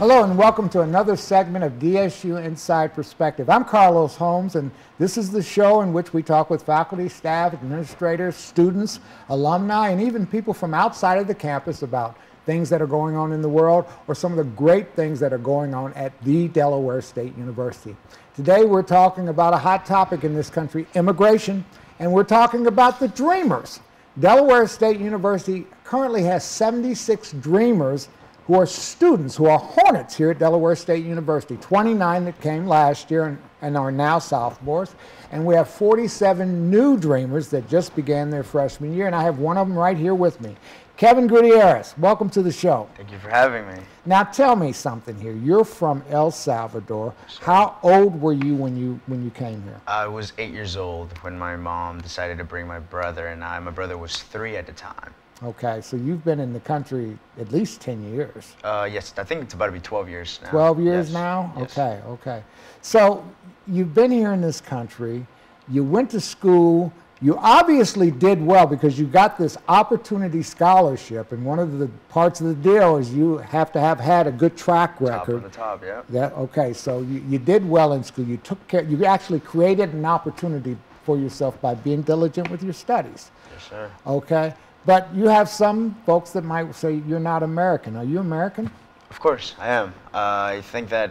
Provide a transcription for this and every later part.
Hello and welcome to another segment of DSU Inside Perspective. I'm Carlos Holmes, and this is the show in which we talk with faculty, staff, administrators, students, alumni, and even people from outside of the campus about things that are going on in the world or some of the great things that are going on at the Delaware State University. Today we're talking about a hot topic in this country, immigration, and we're talking about the Dreamers. Delaware State University currently has 76 Dreamers who are students, who are Hornets here at Delaware State University, 29 that came last year and are now sophomores, and we have 47 new Dreamers that just began their freshman year, and I have one of them right here with me. Kevin Gutierrez, welcome to the show. Thank you for having me. Now tell me something here. You're from El Salvador. Sure. How old were you when you came here? I was 8 years old when my mom decided to bring my brother and I. My brother was 3 at the time. Okay, so you've been in the country at least 10 years. Yes, I think it's about to be 12 years now. 12 years now? Yes. Okay. So you've been here in this country, you went to school, you obviously did well because you got this opportunity scholarship, and one of the parts of the deal is you have to have had a good track record. Top of the top, yeah. Okay, so you did well in school. You took care, you actually created an opportunity for yourself by being diligent with your studies. Yes, sir. Okay. But you have some folks that might say you're not American. Are you American? Of course, I am. I think that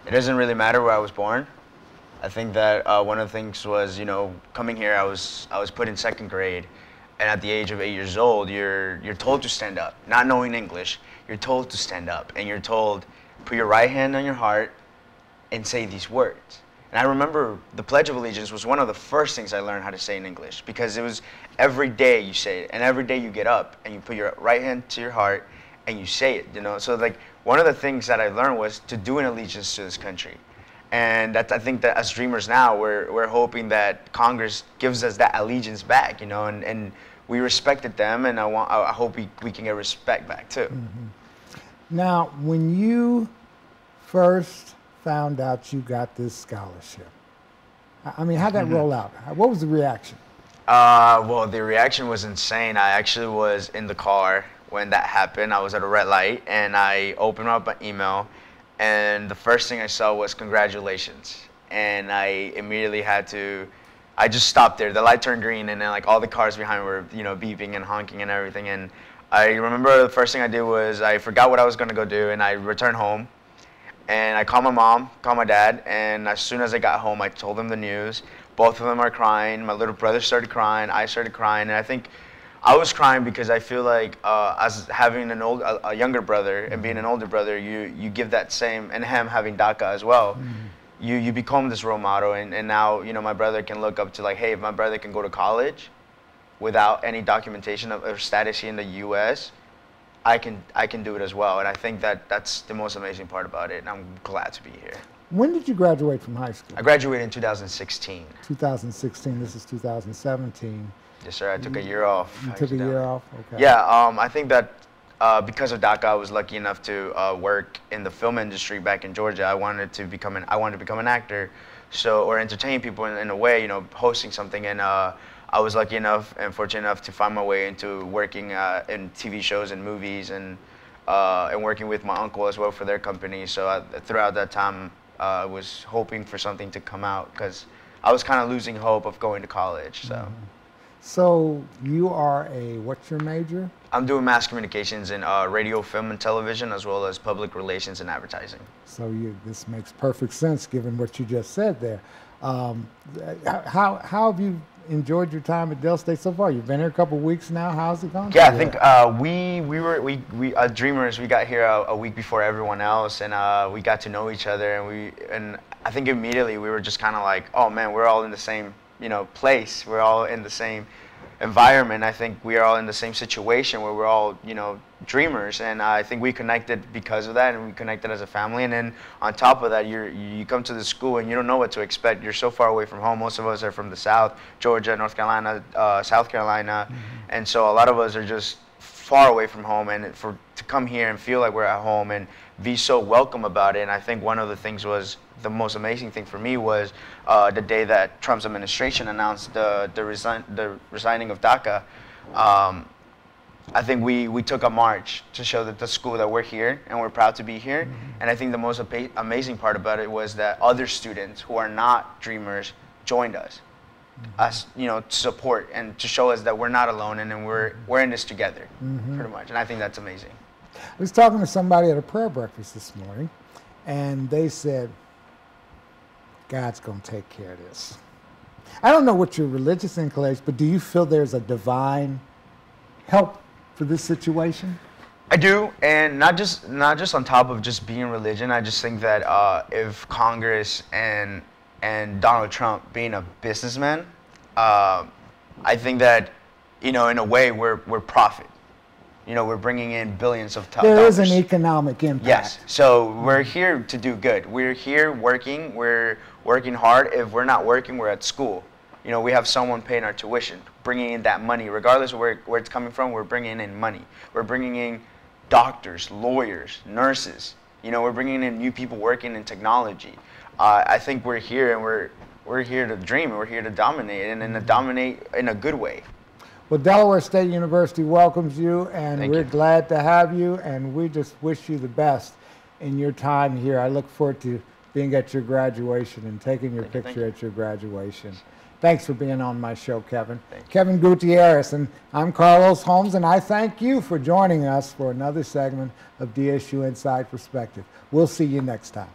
it doesn't really matter where I was born. I think that one of the things was, you know, coming here, I was put in 2nd grade, and at the age of 8 years old, you're told to stand up. Not knowing English, you're told to stand up, and you're told, put your right hand on your heart and say these words. And I remember the Pledge of Allegiance was one of the first things I learned how to say in English, because it was every day you say it, and every day you get up and you put your right hand to your heart and you say it, you know. So like one of the things that I learned was to do an allegiance to this country. And I think that as Dreamers now, we're hoping that Congress gives us that allegiance back, you know, and we respected them, and I hope we can get respect back too. Mm-hmm. Now, when you first found out you got this scholarship, I mean, how'd that roll out? What was the reaction? Well, the reaction was insane. I actually was in the car when that happened. I was at a red light, and I opened up my email, and the first thing I saw was congratulations. And I immediately I just stopped there. The light turned green, and then like all the cars behind me were, you know, beeping and honking and everything. And I remember the first thing I did was I forgot what I was gonna go do, and I returned home. And I called my mom, called my dad, and as soon as I got home, I told them the news. Both of them are crying. My little brother started crying. I started crying, and I think I was crying because I feel like as having a younger brother and being an older brother, you give that same, and him having DACA as well, you become this role model, and now, you know, my brother can look up to like, hey, if my brother can go to college without any documentation of status here in the U.S., I can do it as well, and I think that that's the most amazing part about it, and I'm glad to be here. When did you graduate from high school? I graduated in 2016. 2016, this is 2017. Yes, sir, I took a year off. You took a year off? Okay. Yeah, I think that because of DACA, I was lucky enough to work in the film industry back in Georgia. I wanted to become an actor, or entertain people in a way, you know, hosting something, and I was lucky enough and fortunate enough to find my way into working in TV shows and movies, and working with my uncle as well for their company. So throughout that time, I was hoping for something to come out because I was kind of losing hope of going to college. So. Mm-hmm. So you are what's your major? I'm doing mass communications in radio, film, and television, as well as public relations and advertising. So this makes perfect sense given what you just said there. How have you enjoyed your time at Del State so far? You've been here a couple of weeks now. How's it going? Yeah, I think we Dreamers, we got here a week before everyone else, and we got to know each other, and I think immediately we were just kind of like, oh man, we're all in the same, you know, place. We're all in the same environment. I think we are all in the same situation where we're all, you know, Dreamers, and I think we connected because of that, and we connected as a family. And then on top of that, you come to the school and you don't know what to expect. You're so far away from home. Most of us are from the South, Georgia, North Carolina, South Carolina, and so a lot of us are just far away from home, and to come here and feel like we're at home and be so welcome about it. And I think one of the things was, the most amazing thing for me was the day that Trump's administration announced the resigning of DACA. I think we took a march to show that the school that we're here and we're proud to be here. And I think the most amazing part about it was that other students who are not Dreamers joined us, to support and to show us that we're not alone and we're in this together, pretty much. And I think that's amazing. I was talking to somebody at a prayer breakfast this morning, and they said, God's going to take care of this. I don't know what your religious inclination, but do you feel there's a divine help for this situation? I do, and not just on top of just being religion. I just think that if Congress and Donald Trump being a businessman, I think that in a way we're profit. We're bringing in billions of dollars. There is an economic impact. Yes, so we're here to do good. We're here working. We're working hard. If we're not working, we're at school. We have someone paying our tuition, bringing in that money. Regardless of where it's coming from, we're bringing in money. We're bringing in doctors, lawyers, nurses. We're bringing in new people working in technology. I think we're here, and we're here to dream, and we're here to dominate, and to dominate in a good way. Well, Delaware State University welcomes you, and Thank we're you. glad to have you, and we just wish you the best in your time here. I look forward to being at your graduation and taking your picture at your graduation. Thanks for being on my show, Kevin. Kevin Gutierrez, and I'm Carlos Holmes, and I thank you for joining us for another segment of DSU Inside Perspective. We'll see you next time.